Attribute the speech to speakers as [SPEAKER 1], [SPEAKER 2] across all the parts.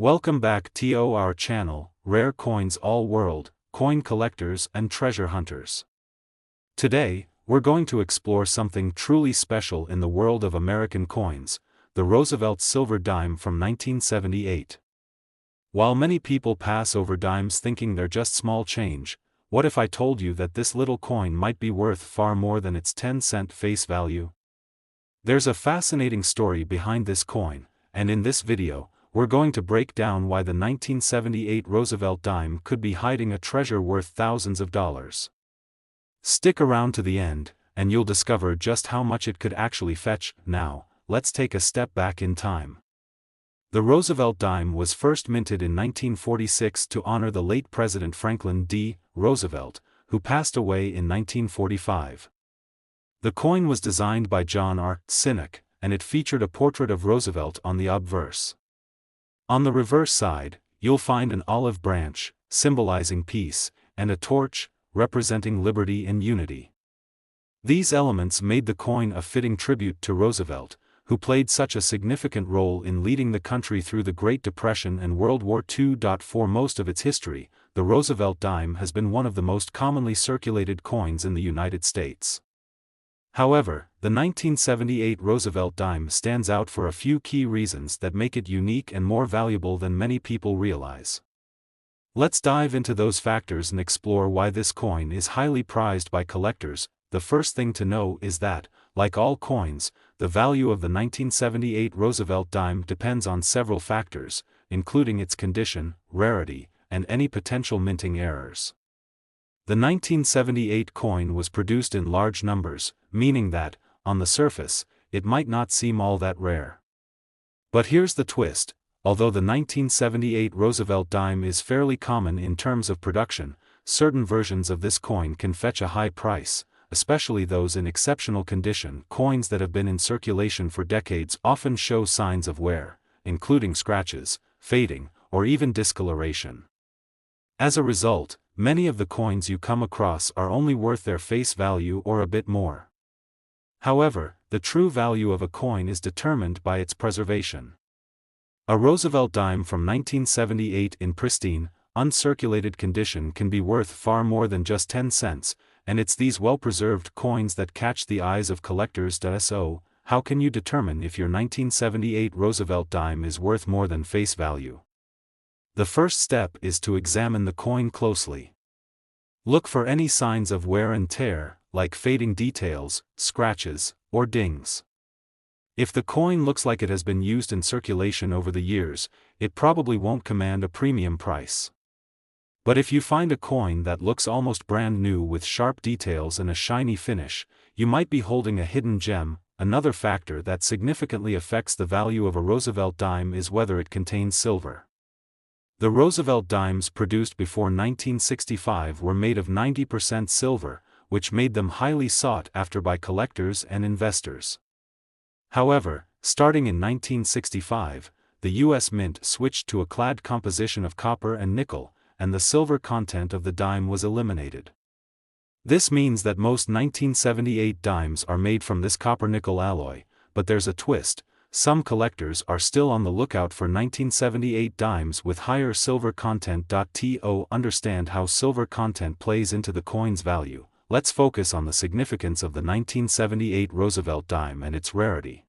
[SPEAKER 1] Welcome back to our channel, Rare Coins All World, Coin Collectors and Treasure Hunters. Today, we're going to explore something truly special in the world of American coins, the Roosevelt silver dime from 1978. While many people pass over dimes thinking they're just small change, what if I told you that this little coin might be worth far more than its 10-cent face value? There's a fascinating story behind this coin, and in this video, we're going to break down why the 1978 Roosevelt dime could be hiding a treasure worth thousands of dollars. Stick around to the end, and you'll discover just how much it could actually fetch. Now, let's take a step back in time. The Roosevelt dime was first minted in 1946 to honor the late President Franklin D. Roosevelt, who passed away in 1945. The coin was designed by John R. Sinnock, and it featured a portrait of Roosevelt on the obverse. On the reverse side, you'll find an olive branch, symbolizing peace, and a torch, representing liberty and unity. These elements made the coin a fitting tribute to Roosevelt, who played such a significant role in leading the country through the Great Depression and World War II. For most of its history, the Roosevelt dime has been one of the most commonly circulated coins in the United States. However, the 1978 Roosevelt dime stands out for a few key reasons that make it unique and more valuable than many people realize. Let's dive into those factors and explore why this coin is highly prized by collectors. The first thing to know is that, like all coins, the value of the 1978 Roosevelt dime depends on several factors, including its condition, rarity, and any potential minting errors. The 1978 coin was produced in large numbers, meaning that, on the surface, it might not seem all that rare. But here's the twist: although the 1978 Roosevelt dime is fairly common in terms of production, certain versions of this coin can fetch a high price, especially those in exceptional condition. Coins that have been in circulation for decades often show signs of wear, including scratches, fading, or even discoloration. As a result, many of the coins you come across are only worth their face value or a bit more. However, the true value of a coin is determined by its preservation. A Roosevelt dime from 1978 in pristine, uncirculated condition can be worth far more than just 10 cents, and it's these well-preserved coins that catch the eyes of collectors. So, how can you determine if your 1978 Roosevelt dime is worth more than face value? The first step is to examine the coin closely. Look for any signs of wear and tear, like fading details, scratches, or dings. If the coin looks like it has been used in circulation over the years, it probably won't command a premium price. But if you find a coin that looks almost brand new with sharp details and a shiny finish, you might be holding a hidden gem. Another factor that significantly affects the value of a Roosevelt dime is whether it contains silver. The Roosevelt dimes produced before 1965 were made of 90% silver, which made them highly sought after by collectors and investors. However, starting in 1965, the U.S. Mint switched to a clad composition of copper and nickel, and the silver content of the dime was eliminated. This means that most 1978 dimes are made from this copper-nickel alloy, but there's a twist: some collectors are still on the lookout for 1978 dimes with higher silver content. To understand how silver content plays into the coin's value, let's focus on the significance of the 1978 Roosevelt dime and its rarity.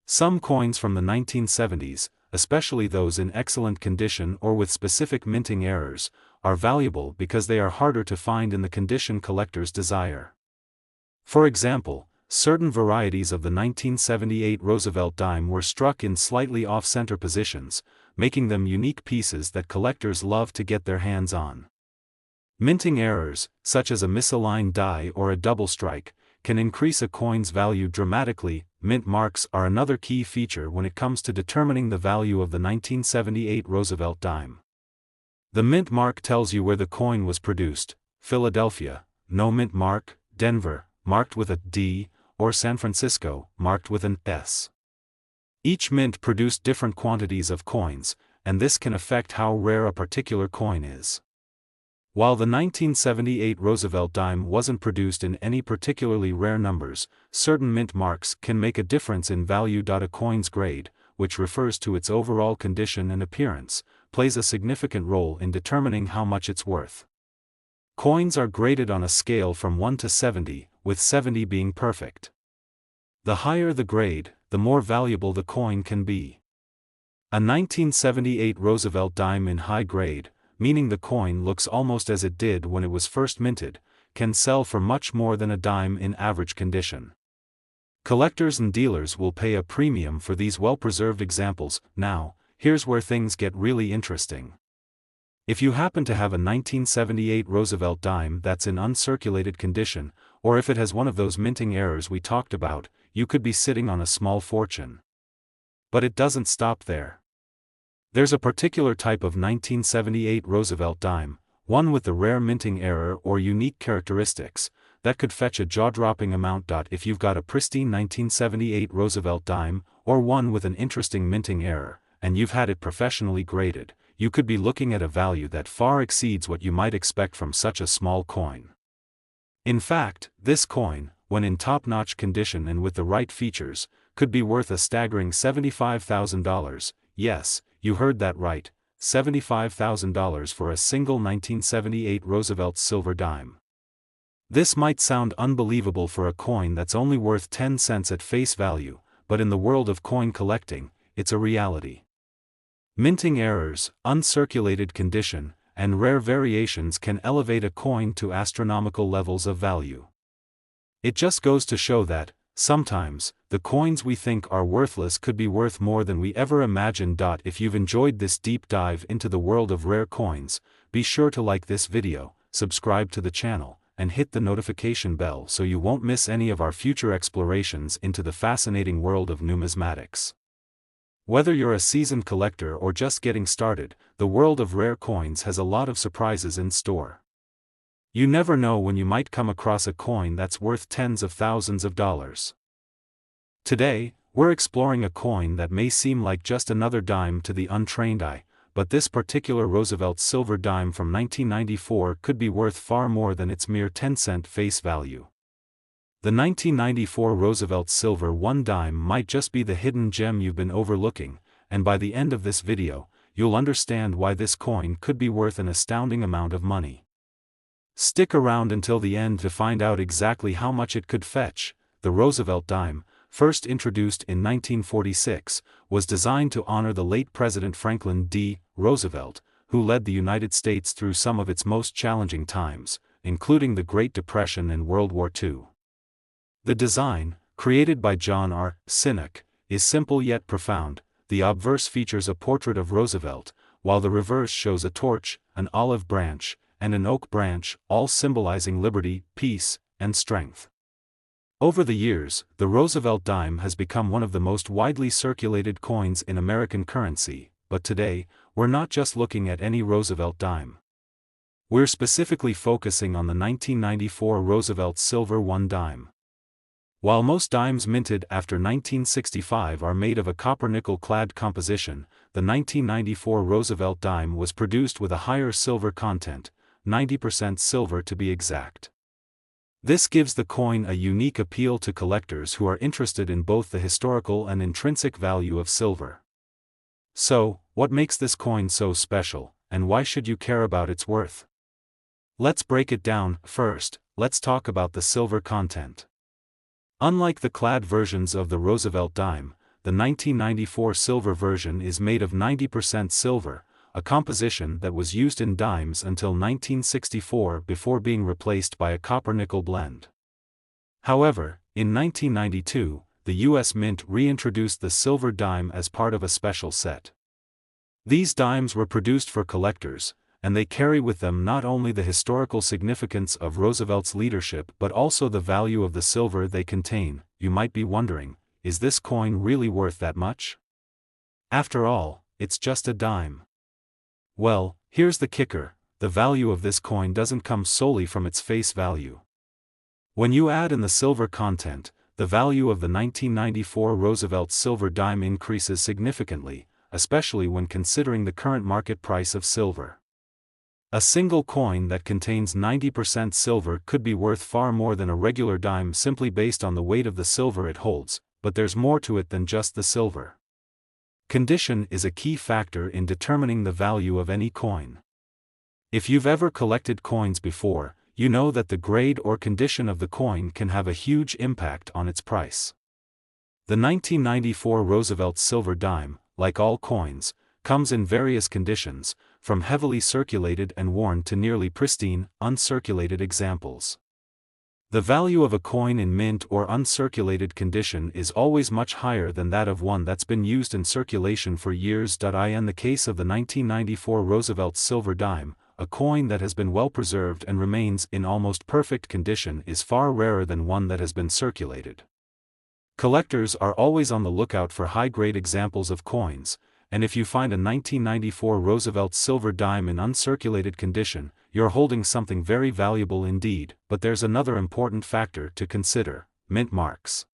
[SPEAKER 1] Some coins from the 1970s, especially those in excellent condition or with specific minting errors, are valuable because they are harder to find in the condition collectors desire. For example, certain varieties of the 1978 Roosevelt dime were struck in slightly off-center positions, making them unique pieces that collectors love to get their hands on. Minting errors, such as a misaligned die or a double strike, can increase a coin's value dramatically. Mint marks are another key feature when it comes to determining the value of the 1978 Roosevelt dime. The mint mark tells you where the coin was produced: Philadelphia, no mint mark; Denver, marked with a D; or San Francisco, marked with an S. Each mint produced different quantities of coins, and this can affect how rare a particular coin is. While the 1978 Roosevelt dime wasn't produced in any particularly rare numbers, certain mint marks can make a difference in value. A coin's grade, which refers to its overall condition and appearance, plays a significant role in determining how much it's worth. Coins are graded on a scale from 1 to 70, with 70 being perfect. The higher the grade, the more valuable the coin can be. A 1978 Roosevelt dime in high grade, meaning the coin looks almost as it did when it was first minted, can sell for much more than a dime in average condition. Collectors and dealers will pay a premium for these well-preserved examples. Now, here's where things get really interesting. If you happen to have a 1978 Roosevelt dime that's in uncirculated condition, or if it has one of those minting errors we talked about, you could be sitting on a small fortune. But it doesn't stop there. There's a particular type of 1978 Roosevelt dime, one with the rare minting error or unique characteristics, that could fetch a jaw-dropping amount. If you've got a pristine 1978 Roosevelt dime, or one with an interesting minting error, and you've had it professionally graded, you could be looking at a value that far exceeds what you might expect from such a small coin. In fact, this coin, when in top-notch condition and with the right features, could be worth a staggering $75,000, yes, you heard that right, $75,000 for a single 1978 Roosevelt silver dime. This might sound unbelievable for a coin that's only worth 10 cents at face value, but in the world of coin collecting, it's a reality. Minting errors, uncirculated condition, and rare variations can elevate a coin to astronomical levels of value. It just goes to show that, sometimes, the coins we think are worthless could be worth more than we ever imagined. If you've enjoyed this deep dive into the world of rare coins, be sure to like this video, subscribe to the channel, and hit the notification bell so you won't miss any of our future explorations into the fascinating world of numismatics. Whether you're a seasoned collector or just getting started, the world of rare coins has a lot of surprises in store. You never know when you might come across a coin that's worth tens of thousands of dollars. Today, we're exploring a coin that may seem like just another dime to the untrained eye, but this particular Roosevelt silver dime from 1994 could be worth far more than its mere 10-cent face value. The 1994 Roosevelt silver 1 dime might just be the hidden gem you've been overlooking, and by the end of this video, you'll understand why this coin could be worth an astounding amount of money. Stick around until the end to find out exactly how much it could fetch. The Roosevelt dime, first introduced in 1946, was designed to honor the late President Franklin D. Roosevelt, who led the United States through some of its most challenging times, including the Great Depression and World War II. The design, created by John R. Sinek, is simple yet profound. The obverse features a portrait of Roosevelt, while the reverse shows a torch, an olive branch, and an oak branch, all symbolizing liberty, peace, and strength. Over the years, the Roosevelt dime has become one of the most widely circulated coins in American currency, but today, we're not just looking at any Roosevelt dime. We're specifically focusing on the 1994 Roosevelt silver 1 dime. While most dimes minted after 1965 are made of a copper-nickel clad composition, the 1994 Roosevelt dime was produced with a higher silver content, 90% silver to be exact. This gives the coin a unique appeal to collectors who are interested in both the historical and intrinsic value of silver. So, what makes this coin so special, and why should you care about its worth? Let's break it down. First, let's talk about the silver content. Unlike the clad versions of the Roosevelt dime, the 1994 silver version is made of 90% silver, a composition that was used in dimes until 1964 before being replaced by a copper-nickel blend. However, in 1992, the U.S. Mint reintroduced the silver dime as part of a special set. These dimes were produced for collectors, and they carry with them not only the historical significance of Roosevelt's leadership but also the value of the silver they contain. You might be wondering, is this coin really worth that much? After all, it's just a dime. Well, here's the kicker: the value of this coin doesn't come solely from its face value. When you add in the silver content, the value of the 1994 Roosevelt silver dime increases significantly, especially when considering the current market price of silver. A single coin that contains 90% silver could be worth far more than a regular dime simply based on the weight of the silver it holds, but there's more to it than just the silver. Condition is a key factor in determining the value of any coin. If you've ever collected coins before, you know that the grade or condition of the coin can have a huge impact on its price. The 1994 Roosevelt silver dime, like all coins, comes in various conditions, from heavily circulated and worn to nearly pristine, uncirculated examples. The value of a coin in mint or uncirculated condition is always much higher than that of one that's been used in circulation for years. In the case of the 1994 Roosevelt silver dime, a coin that has been well preserved and remains in almost perfect condition is far rarer than one that has been circulated. Collectors are always on the lookout for high-grade examples of coins, and if you find a 1994 Roosevelt silver dime in uncirculated condition, you're holding something very valuable indeed. But there's another important factor to consider: mint marks.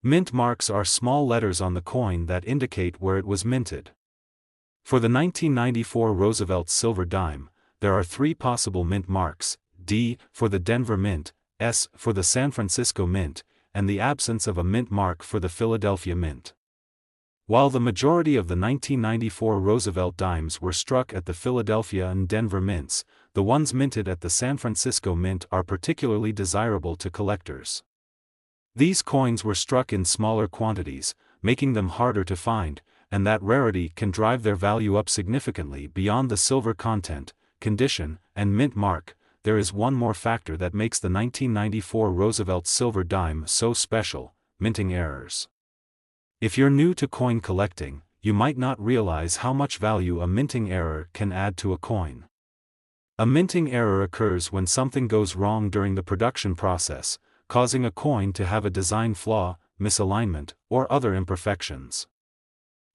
[SPEAKER 1] Mint marks are small letters on the coin that indicate where it was minted. For the 1994 Roosevelt silver dime, there are 3 possible mint marks: D for the Denver Mint, S for the San Francisco Mint, and the absence of a mint mark for the Philadelphia Mint. While the majority of the 1994 Roosevelt dimes were struck at the Philadelphia and Denver mints, the ones minted at the San Francisco Mint are particularly desirable to collectors. These coins were struck in smaller quantities, making them harder to find, and that rarity can drive their value up significantly beyond the silver content, condition, and mint mark. There is one more factor that makes the 1994 Roosevelt silver dime so special: minting errors. If you're new to coin collecting, you might not realize how much value a minting error can add to a coin. A minting error occurs when something goes wrong during the production process, causing a coin to have a design flaw, misalignment, or other imperfections.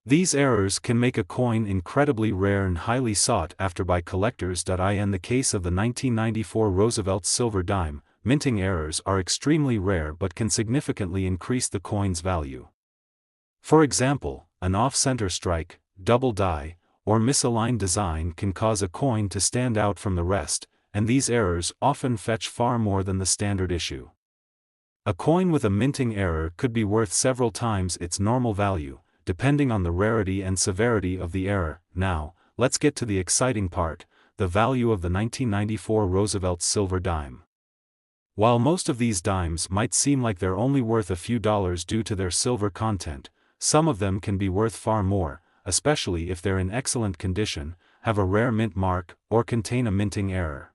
[SPEAKER 1] These errors can make a coin incredibly rare and highly sought after by collectors. In the case of the 1994 Roosevelt silver dime, minting errors are extremely rare but can significantly increase the coin's value. For example, an off-center strike, double die, or misaligned design can cause a coin to stand out from the rest, and these errors often fetch far more than the standard issue. A coin with a minting error could be worth several times its normal value, depending on the rarity and severity of the error. Now, let's get to the exciting part: the value of the 1994 Roosevelt silver dime. While most of these dimes might seem like they're only worth a few dollars due to their silver content, some of them can be worth far more, especially if they're in excellent condition, have a rare mint mark, or contain a minting error.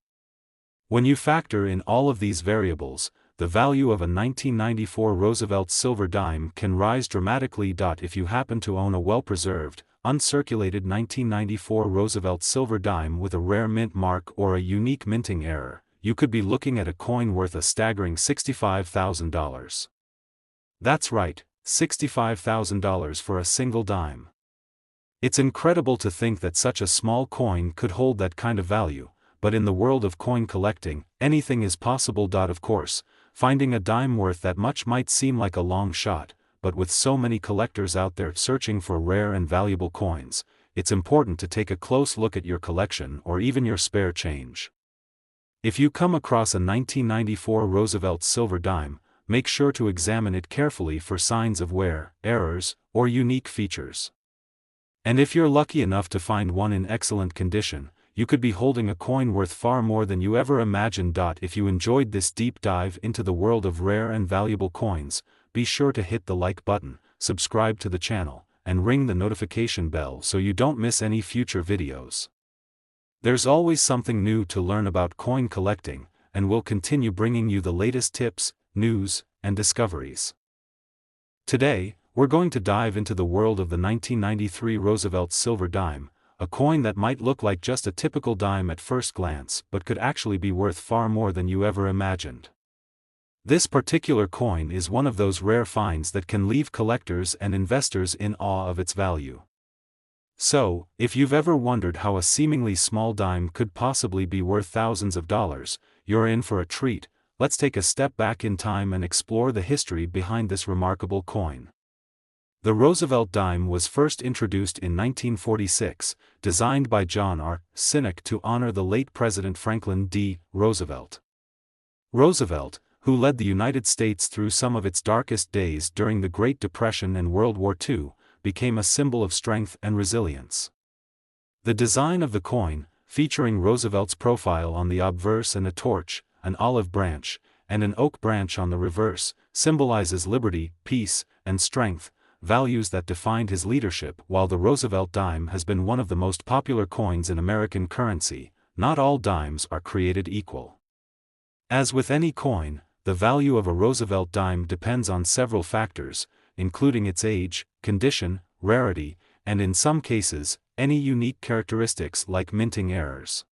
[SPEAKER 1] When you factor in all of these variables, the value of a 1994 Roosevelt silver dime can rise dramatically. If you happen to own a well-preserved, uncirculated 1994 Roosevelt silver dime with a rare mint mark or a unique minting error, you could be looking at a coin worth a staggering $65,000. That's right, $65,000 for a single dime. It's incredible to think that such a small coin could hold that kind of value, but in the world of coin collecting, anything is possible. Of course, finding a dime worth that much might seem like a long shot, but with so many collectors out there searching for rare and valuable coins, it's important to take a close look at your collection or even your spare change. If you come across a 1994 Roosevelt silver dime, make sure to examine it carefully for signs of wear, errors, or unique features. And if you're lucky enough to find one in excellent condition, you could be holding a coin worth far more than you ever imagined. If you enjoyed this deep dive into the world of rare and valuable coins, be sure to hit the like button, subscribe to the channel, and ring the notification bell so you don't miss any future videos. There's always something new to learn about coin collecting, and we'll continue bringing you the latest tips, news, and discoveries. Today, we're going to dive into the world of the 1993 Roosevelt silver dime, a coin that might look like just a typical dime at first glance but could actually be worth far more than you ever imagined. This particular coin is one of those rare finds that can leave collectors and investors in awe of its value. So, if you've ever wondered how a seemingly small dime could possibly be worth thousands of dollars, you're in for a treat. Let's take a step back in time and explore the history behind this remarkable coin. The Roosevelt dime was first introduced in 1946, designed by John R. Sinek to honor the late President Franklin D. Roosevelt. Roosevelt, who led the United States through some of its darkest days during the Great Depression and World War II, became a symbol of strength and resilience. The design of the coin, featuring Roosevelt's profile on the obverse and a torch, an olive branch, and an oak branch on the reverse, symbolizes liberty, peace, and strength, values that defined his leadership. While the Roosevelt dime has been one of the most popular coins in American currency, not all dimes are created equal. As with any coin, the value of a Roosevelt dime depends on several factors, including its age, condition, rarity, and in some cases, any unique characteristics like minting errors.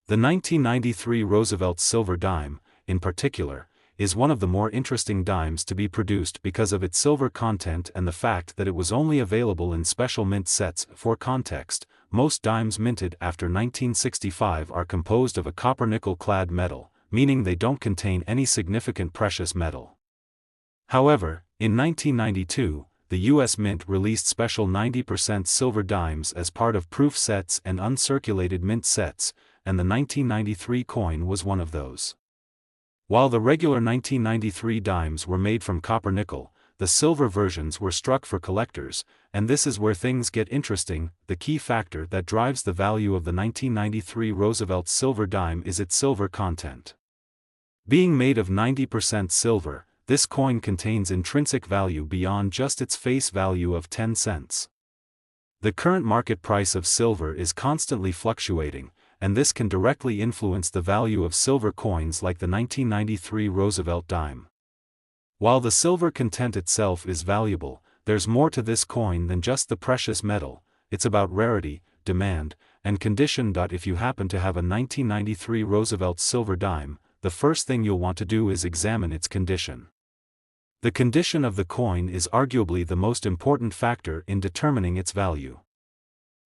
[SPEAKER 1] The 1993 Roosevelt silver dime, in particular, is one of the more interesting dimes to be produced because of its silver content and the fact that it was only available in special mint sets. For context, most dimes minted after 1965 are composed of a copper-nickel clad metal, meaning they don't contain any significant precious metal. However, in 1992, the U.S. Mint released special 90% silver dimes as part of proof sets and uncirculated mint sets, and the 1993 coin was one of those. While the regular 1993 dimes were made from copper-nickel, the silver versions were struck for collectors, and this is where things get interesting. The key factor that drives the value of the 1993 Roosevelt silver dime is its silver content. Being made of 90% silver, this coin contains intrinsic value beyond just its face value of 10 cents. The current market price of silver is constantly fluctuating, and this can directly influence the value of silver coins like the 1993 Roosevelt dime. While the silver content itself is valuable, there's more to this coin than just the precious metal. It's about rarity, demand, and condition. If you happen to have a 1993 Roosevelt silver dime, the first thing you'll want to do is examine its condition. The condition of the coin is arguably the most important factor in determining its value.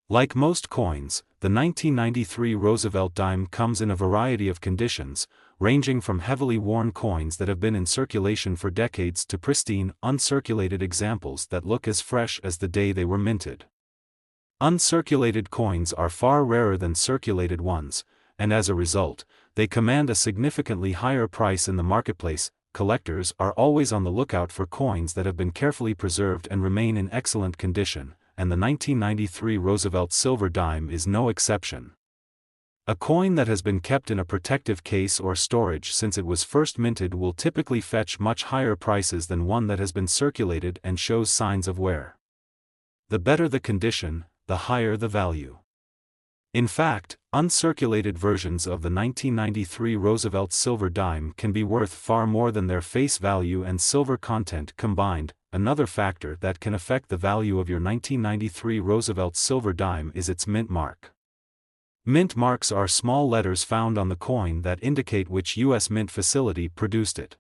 [SPEAKER 1] Like most coins, the 1993 Roosevelt dime comes in a variety of conditions, ranging from heavily worn coins that have been in circulation for decades to pristine, uncirculated examples that look as fresh as the day they were minted. Uncirculated coins are far rarer than circulated ones, and as a result, they command a significantly higher price in the marketplace. Collectors are always on the lookout for coins that have been carefully preserved and remain in excellent condition, and the 1993 Roosevelt silver dime is no exception. A coin that has been kept in a protective case or storage since it was first minted will typically fetch much higher prices than one that has been circulated and shows signs of wear. The better the condition, the higher the value. In fact, uncirculated versions of the 1993 Roosevelt silver dime can be worth far more than their face value and silver content combined. Another factor that can affect the value of your 1993 Roosevelt silver dime is its mint mark. Mint marks are small letters found on the coin that indicate which U.S. Mint facility produced it.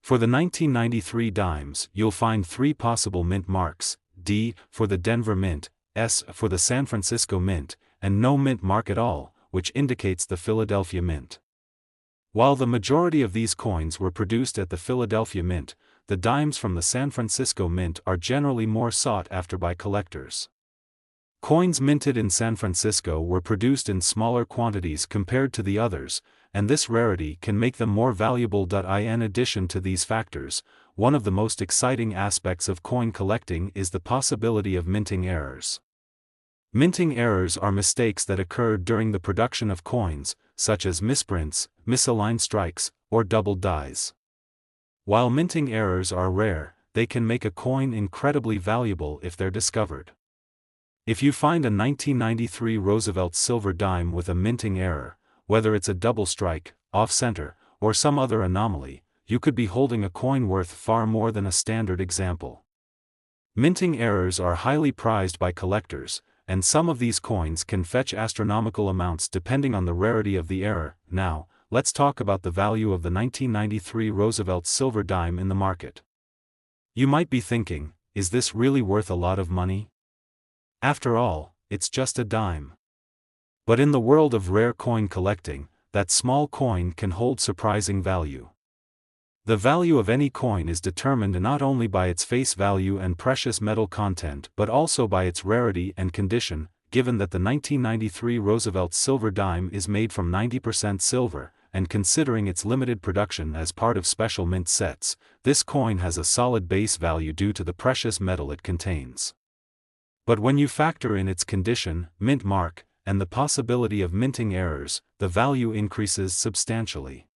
[SPEAKER 1] For the 1993 dimes, you'll find 3 possible mint marks: D for the Denver Mint, S for the San Francisco Mint, and no mint mark at all, which indicates the Philadelphia Mint. While the majority of these coins were produced at the Philadelphia Mint, the dimes from the San Francisco Mint are generally more sought after by collectors. Coins minted in San Francisco were produced in smaller quantities compared to the others, and this rarity can make them more valuable. In addition to these factors, one of the most exciting aspects of coin collecting is the possibility of minting errors. Minting errors are mistakes that occur during the production of coins, such as misprints, misaligned strikes, or doubled dies. While minting errors are rare, they can make a coin incredibly valuable if they're discovered. If you find a 1993 Roosevelt silver dime with a minting error, whether it's a double strike, off-center, or some other anomaly, you could be holding a coin worth far more than a standard example. Minting errors are highly prized by collectors, and some of these coins can fetch astronomical amounts depending on the rarity of the error. Now, let's talk about the value of the 1993 Roosevelt silver dime in the market. You might be thinking, is this really worth a lot of money? After all, it's just a dime. But in the world of rare coin collecting, that small coin can hold surprising value. The value of any coin is determined not only by its face value and precious metal content but also by its rarity and condition. Given that the 1993 Roosevelt silver dime is made from 90% silver, and considering its limited production as part of special mint sets, this coin has a solid base value due to the precious metal it contains. But when you factor in its condition, mint mark, and the possibility of minting errors, the value increases substantially.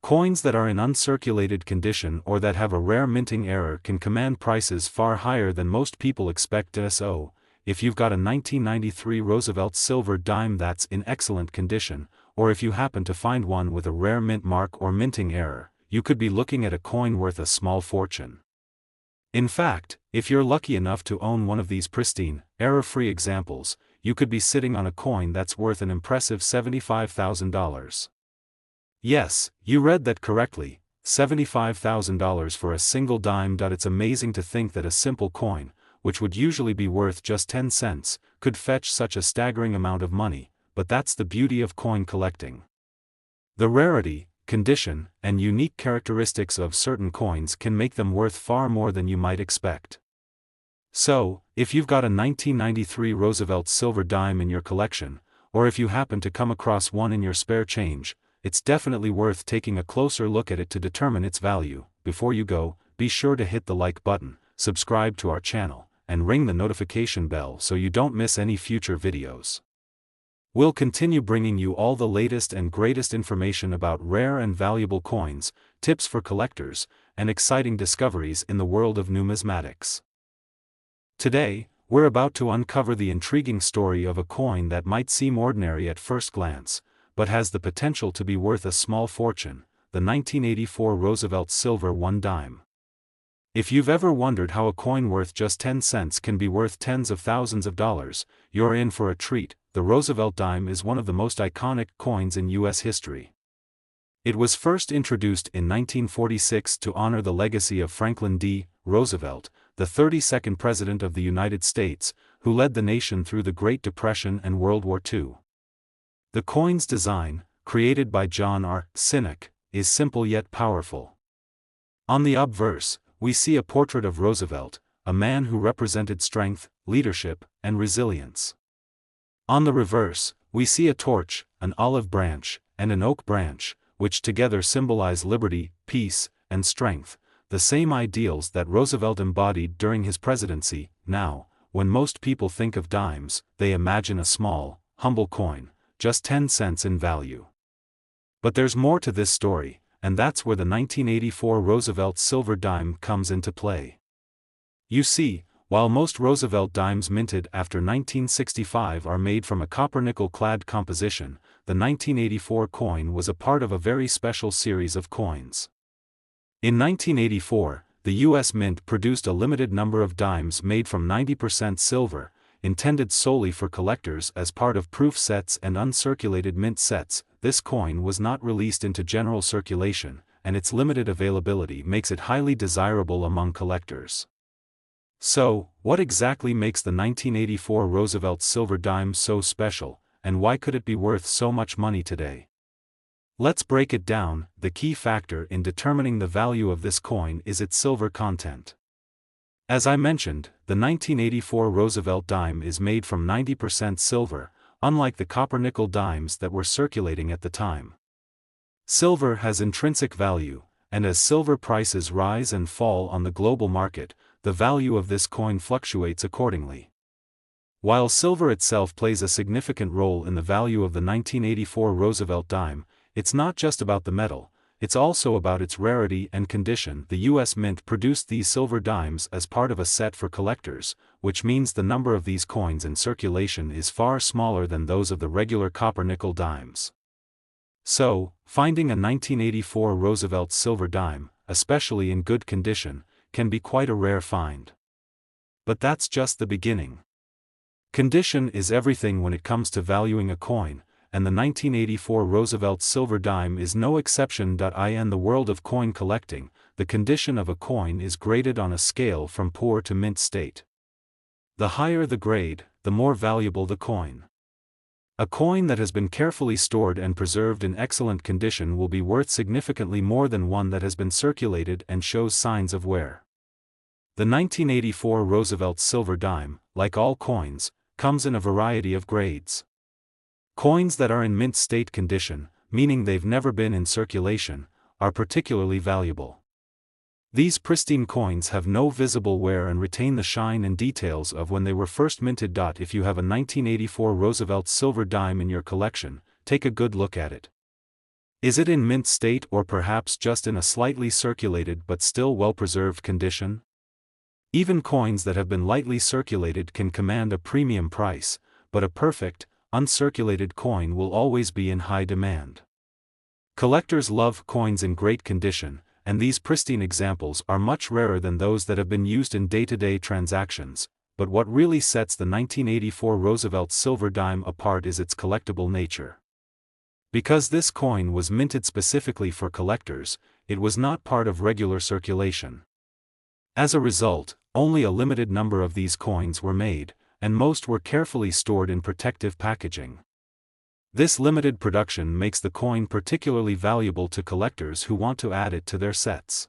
[SPEAKER 1] Coins that are in uncirculated condition or that have a rare minting error can command prices far higher than most people expect. So, if you've got a 1993 Roosevelt silver dime that's in excellent condition, or if you happen to find one with a rare mint mark or minting error, you could be looking at a coin worth a small fortune. In fact, if you're lucky enough to own one of these pristine, error-free examples, you could be sitting on a coin that's worth an impressive $75,000. Yes, you read that correctly, $75,000 for a single dime. It's amazing to think that a simple coin, which would usually be worth just 10 cents, could fetch such a staggering amount of money, but that's the beauty of coin collecting. The rarity, condition, and unique characteristics of certain coins can make them worth far more than you might expect. So, if you've got a 1993 Roosevelt silver dime in your collection, or if you happen to come across one in your spare change, it's definitely worth taking a closer look at it to determine its value. Before you go, be sure to hit the like button, subscribe to our channel, and ring the notification bell so you don't miss any future videos. We'll continue bringing you all the latest and greatest information about rare and valuable coins, tips for collectors, and exciting discoveries in the world of numismatics. Today, we're about to uncover the intriguing story of a coin that might seem ordinary at first glance, but has the potential to be worth a small fortune, the 1984 Roosevelt silver 1 dime. If you've ever wondered how a coin worth just 10 cents can be worth tens of thousands of dollars, you're in for a treat. The Roosevelt dime is one of the most iconic coins in U.S. history. It was first introduced in 1946 to honor the legacy of Franklin D. Roosevelt, the 32nd President of the United States, who led the nation through the Great Depression and World War II. The coin's design, created by John R. Sinek, is simple yet powerful. On the obverse, we see a portrait of Roosevelt, a man who represented strength, leadership, and resilience. On the reverse, we see a torch, an olive branch, and an oak branch, which together symbolize liberty, peace, and strength, the same ideals that Roosevelt embodied during his presidency. Now, when most people think of dimes, they imagine a small, humble coin, just 10 cents in value. But there's more to this story, and that's where the 1984 Roosevelt silver dime comes into play. You see, while most Roosevelt dimes minted after 1965 are made from a copper-nickel-clad composition, the 1984 coin was a part of a very special series of coins. In 1984, the U.S. Mint produced a limited number of dimes made from 90% silver, intended solely for collectors as part of proof sets and uncirculated mint sets. This coin was not released into general circulation, and its limited availability makes it highly desirable among collectors. So, what exactly makes the 1984 Roosevelt silver dime so special, and why could it be worth so much money today? Let's break it down. The key factor in determining the value of this coin is its silver content. As I mentioned, the 1984 Roosevelt dime is made from 90% silver, unlike the copper-nickel dimes that were circulating at the time. Silver has intrinsic value, and as silver prices rise and fall on the global market, the value of this coin fluctuates accordingly. While silver itself plays a significant role in the value of the 1984 Roosevelt dime, it's not just about the metal, it's also about its rarity and condition. The U.S. Mint produced these silver dimes as part of a set for collectors, which means the number of these coins in circulation is far smaller than those of the regular copper-nickel dimes. So, finding a 1984 Roosevelt silver dime, especially in good condition, can be quite a rare find. But that's just the beginning. Condition is everything when it comes to valuing a coin, and the 1984 Roosevelt silver dime is no exception. In the world of coin collecting, the condition of a coin is graded on a scale from poor to mint state. The higher the grade, the more valuable the coin. A coin that has been carefully stored and preserved in excellent condition will be worth significantly more than one that has been circulated and shows signs of wear. The 1984 Roosevelt silver dime, like all coins, comes in a variety of grades. Coins that are in mint state condition, meaning they've never been in circulation, are particularly valuable. These pristine coins have no visible wear and retain the shine and details of when they were first minted. If you have a 1984 Roosevelt silver dime in your collection, take a good look at it. Is it in mint state or perhaps just in a slightly circulated but still well-preserved condition? Even coins that have been lightly circulated can command a premium price, but a perfect, uncirculated coin will always be in high demand. Collectors love coins in great condition, and these pristine examples are much rarer than those that have been used in day-to-day transactions. But what really sets the 1984 Roosevelt silver dime apart is its collectible nature. Because this coin was minted specifically for collectors, it was not part of regular circulation. As a result, only a limited number of these coins were made, and most were carefully stored in protective packaging. This limited production makes the coin particularly valuable to collectors who want to add it to their sets.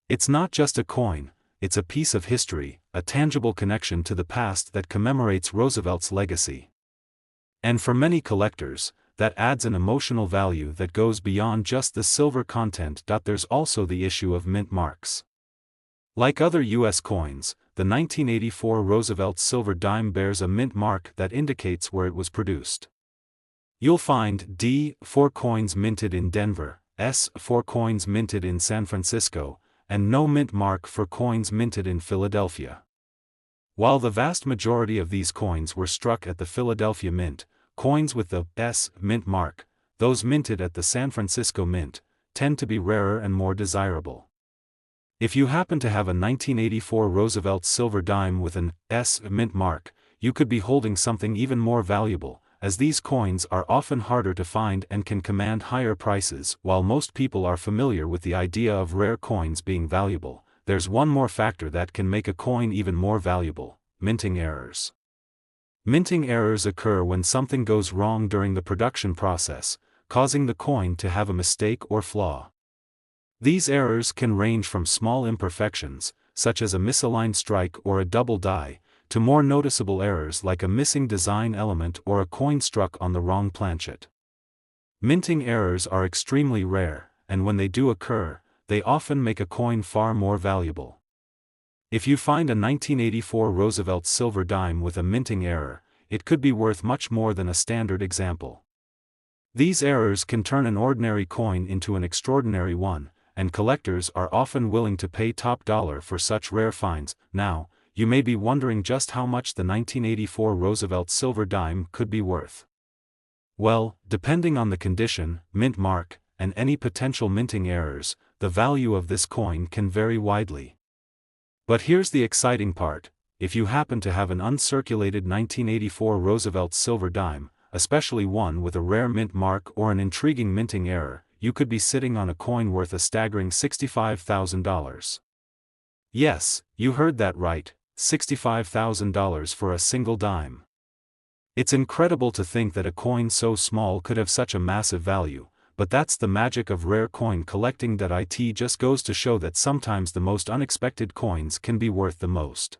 [SPEAKER 1] It's not just a coin, it's a piece of history, a tangible connection to the past that commemorates Roosevelt's legacy. And for many collectors, that adds an emotional value that goes beyond just the silver content. There's also the issue of mint marks. Like other U.S. coins, the 1984 Roosevelt silver dime bears a mint mark that indicates where it was produced. You'll find D. 4 coins minted in Denver, S. 4 coins minted in San Francisco, and no mint mark for coins minted in Philadelphia. While the vast majority of these coins were struck at the Philadelphia Mint, coins with the S. mint mark, those minted at the San Francisco Mint, tend to be rarer and more desirable. If you happen to have a 1984 Roosevelt silver dime with an S. mint mark, you could be holding something even more valuable, as these coins are often harder to find and can command higher prices. While most people are familiar with the idea of rare coins being valuable, there's one more factor that can make a coin even more valuable: minting errors. Minting errors occur when something goes wrong during the production process, causing the coin to have a mistake or flaw. These errors can range from small imperfections, such as a misaligned strike or a double die, to more noticeable errors like a missing design element or a coin struck on the wrong planchet. Minting errors are extremely rare, and when they do occur, they often make a coin far more valuable. If you find a 1984 Roosevelt silver dime with a minting error, it could be worth much more than a standard example. These errors can turn an ordinary coin into an extraordinary one, and collectors are often willing to pay top dollar for such rare finds. Now, you may be wondering just how much the 1984 Roosevelt silver dime could be worth. Well, depending on the condition, mint mark, and any potential minting errors, the value of this coin can vary widely. But here's the exciting part: if you happen to have an uncirculated 1984 Roosevelt silver dime, especially one with a rare mint mark or an intriguing minting error, you could be sitting on a coin worth a staggering $65,000. Yes, you heard that right, $65,000 for a single dime. It's incredible to think that a coin so small could have such a massive value, but that's the magic of rare coin collecting. It just goes to show that sometimes the most unexpected coins can be worth the most.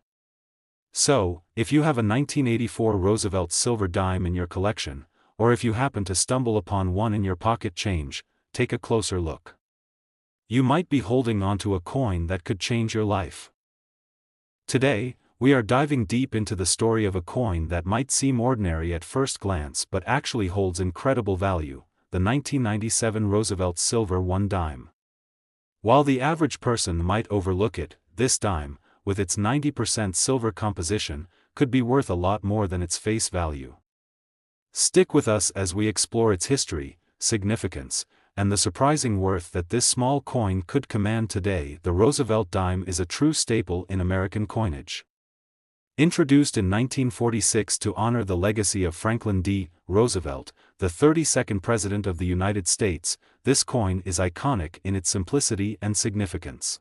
[SPEAKER 1] So, if you have a 1984 Roosevelt silver dime in your collection, or if you happen to stumble upon one in your pocket change, take a closer look. You might be holding onto a coin that could change your life. Today, we are diving deep into the story of a coin that might seem ordinary at first glance but actually holds incredible value: the 1997 Roosevelt silver 1 dime. While the average person might overlook it, this dime, with its 90% silver composition, could be worth a lot more than its face value. Stick with us as we explore its history, significance, and the surprising worth that this small coin could command today. The Roosevelt dime is a true staple in American coinage. Introduced in 1946 to honor the legacy of Franklin D. Roosevelt, the 32nd President of the United States, this coin is iconic in its simplicity and significance.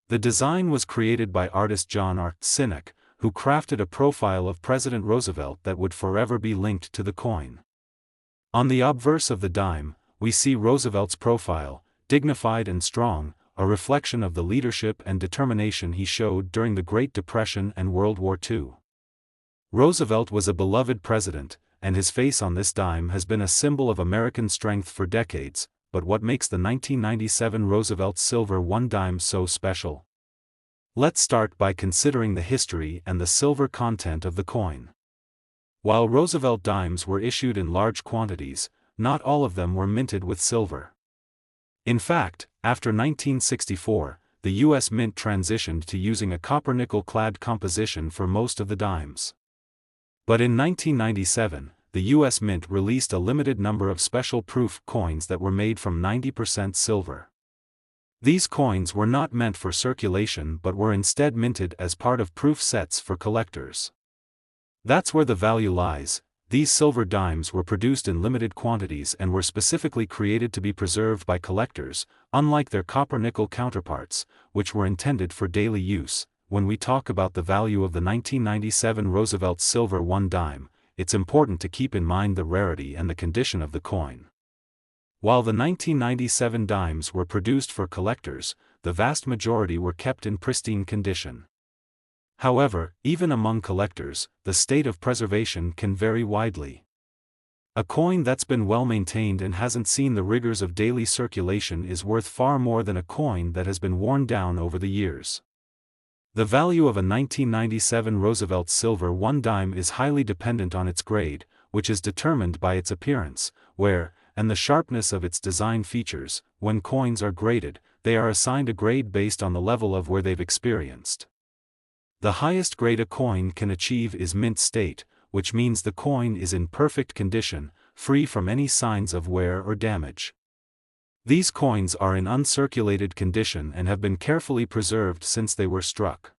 [SPEAKER 1] The design was created by artist John R. Sinek, who crafted a profile of President Roosevelt that would forever be linked to the coin. On the obverse of the dime, we see Roosevelt's profile, dignified and strong, a reflection of the leadership and determination he showed during the Great Depression and World War II. Roosevelt was a beloved president, and his face on this dime has been a symbol of American strength for decades. But what makes the 1997 Roosevelt silver 1 dime so special? Let's start by considering the history and the silver content of the coin. While Roosevelt dimes were issued in large quantities, not all of them were minted with silver. In fact, after 1964, the U.S. Mint transitioned to using a copper-nickel-clad composition for most of the dimes. But in 1997, the U.S. Mint released a limited number of special proof coins that were made from 90% silver. These coins were not meant for circulation but were instead minted as part of proof sets for collectors. That's where the value lies. These silver dimes were produced in limited quantities and were specifically created to be preserved by collectors, unlike their copper-nickel counterparts, which were intended for daily use. When we talk about the value of the 1997 Roosevelt silver 1 dime, it's important to keep in mind the rarity and the condition of the coin. While the 1997 dimes were produced for collectors, the vast majority were kept in pristine condition. However, even among collectors, the state of preservation can vary widely. A coin that's been well maintained and hasn't seen the rigors of daily circulation is worth far more than a coin that has been worn down over the years. The value of a 1997 Roosevelt silver 1 dime is highly dependent on its grade, which is determined by its appearance, wear, and the sharpness of its design features. When coins are graded, they are assigned a grade based on the level of wear they've experienced. The highest grade a coin can achieve is mint state, which means the coin is in perfect condition, free from any signs of wear or damage. These coins are in uncirculated condition and have been carefully preserved since they were struck.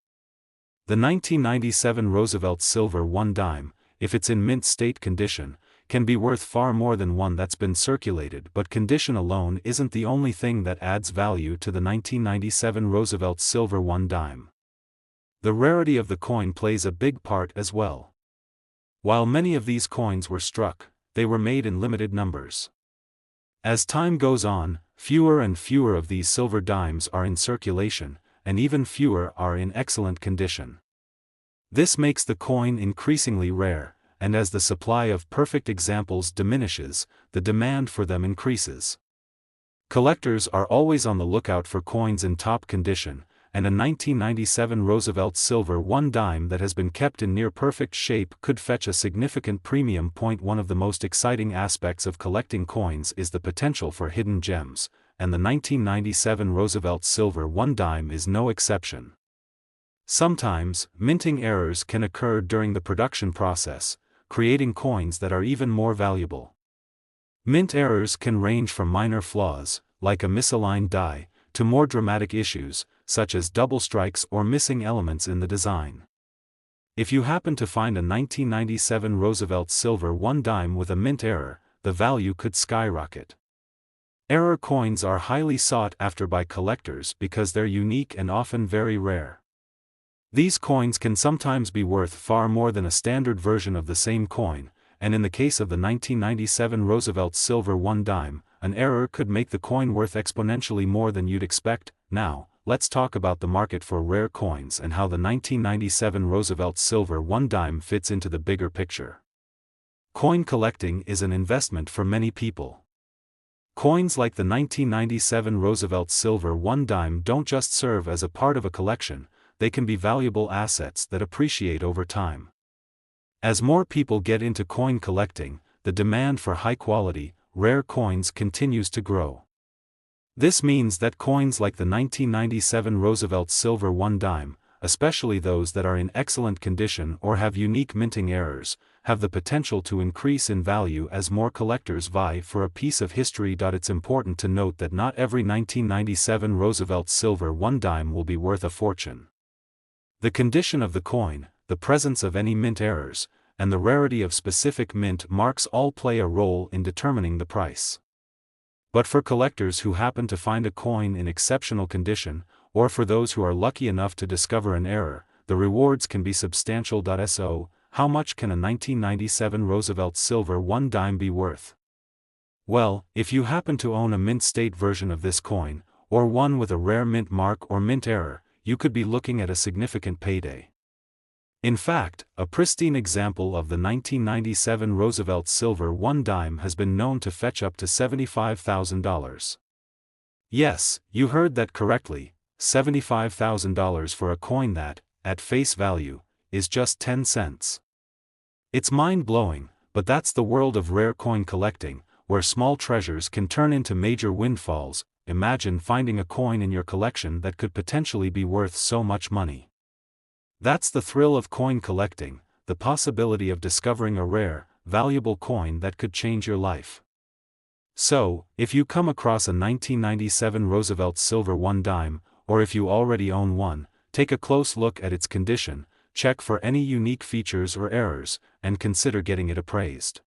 [SPEAKER 1] The 1997 Roosevelt silver 1 dime, if it's in mint state condition, can be worth far more than one that's been circulated, but condition alone isn't the only thing that adds value to the 1997 Roosevelt silver 1 dime. The rarity of the coin plays a big part as well. While many of these coins were struck, they were made in limited numbers. As time goes on, fewer and fewer of these silver dimes are in circulation, and even fewer are in excellent condition. This makes the coin increasingly rare, and as the supply of perfect examples diminishes, the demand for them increases. Collectors are always on the lookout for coins in top condition, and a 1997 Roosevelt silver 1 dime that has been kept in near-perfect shape could fetch a significant premium. One of the most exciting aspects of collecting coins is the potential for hidden gems, and the 1997 Roosevelt silver 1 dime is no exception. Sometimes, minting errors can occur during the production process, creating coins that are even more valuable. Mint errors can range from minor flaws, like a misaligned die, to more dramatic issues, such as double strikes or missing elements in the design. If you happen to find a 1997 Roosevelt silver 1 dime with a mint error, the value could skyrocket. Error coins are highly sought after by collectors because they're unique and often very rare. These coins can sometimes be worth far more than a standard version of the same coin, and in the case of the 1997 Roosevelt silver 1 dime, an error could make the coin worth exponentially more than you'd expect. Now, let's talk about the market for rare coins and how the 1997 Roosevelt silver 1 dime fits into the bigger picture. Coin collecting is an investment for many people. Coins like the 1997 Roosevelt silver 1 dime don't just serve as a part of a collection, they can be valuable assets that appreciate over time. As more people get into coin collecting, the demand for high-quality, rare coins continues to grow. This means that coins like the 1997 Roosevelt silver 1 dime, especially those that are in excellent condition or have unique minting errors, have the potential to increase in value as more collectors vie for a piece of history. It's important to note that not every 1997 Roosevelt silver 1 dime will be worth a fortune. The condition of the coin, the presence of any mint errors, and the rarity of specific mint marks all play a role in determining the price. But for collectors who happen to find a coin in exceptional condition, or for those who are lucky enough to discover an error, the rewards can be substantial. So, how much can a 1997 Roosevelt silver 1 dime be worth? Well, if you happen to own a mint state version of this coin, or one with a rare mint mark or mint error, you could be looking at a significant payday. In fact, a pristine example of the 1997 Roosevelt silver 1 dime has been known to fetch up to $75,000. Yes, you heard that correctly, $75,000 for a coin that, at face value, is just 10 cents. It's mind-blowing, but that's the world of rare coin collecting, where small treasures can turn into major windfalls. Imagine finding a coin in your collection that could potentially be worth so much money. That's the thrill of coin collecting, the possibility of discovering a rare, valuable coin that could change your life. So, if you come across a 1997 Roosevelt silver 1 dime, or if you already own one, take a close look at its condition, check for any unique features or errors, and consider getting it appraised.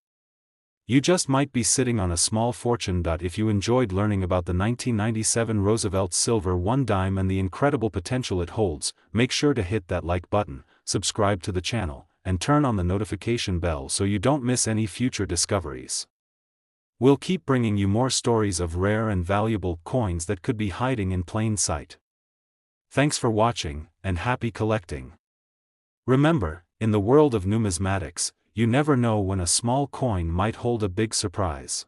[SPEAKER 1] You just might be sitting on a small fortune. If you enjoyed learning about the 1997 Roosevelt silver 1 dime and the incredible potential it holds, make sure to hit that like button, subscribe to the channel, and turn on the notification bell so you don't miss any future discoveries. We'll keep bringing you more stories of rare and valuable coins that could be hiding in plain sight. Thanks for watching, and happy collecting. Remember, in the world of numismatics, you never know when a small coin might hold a big surprise.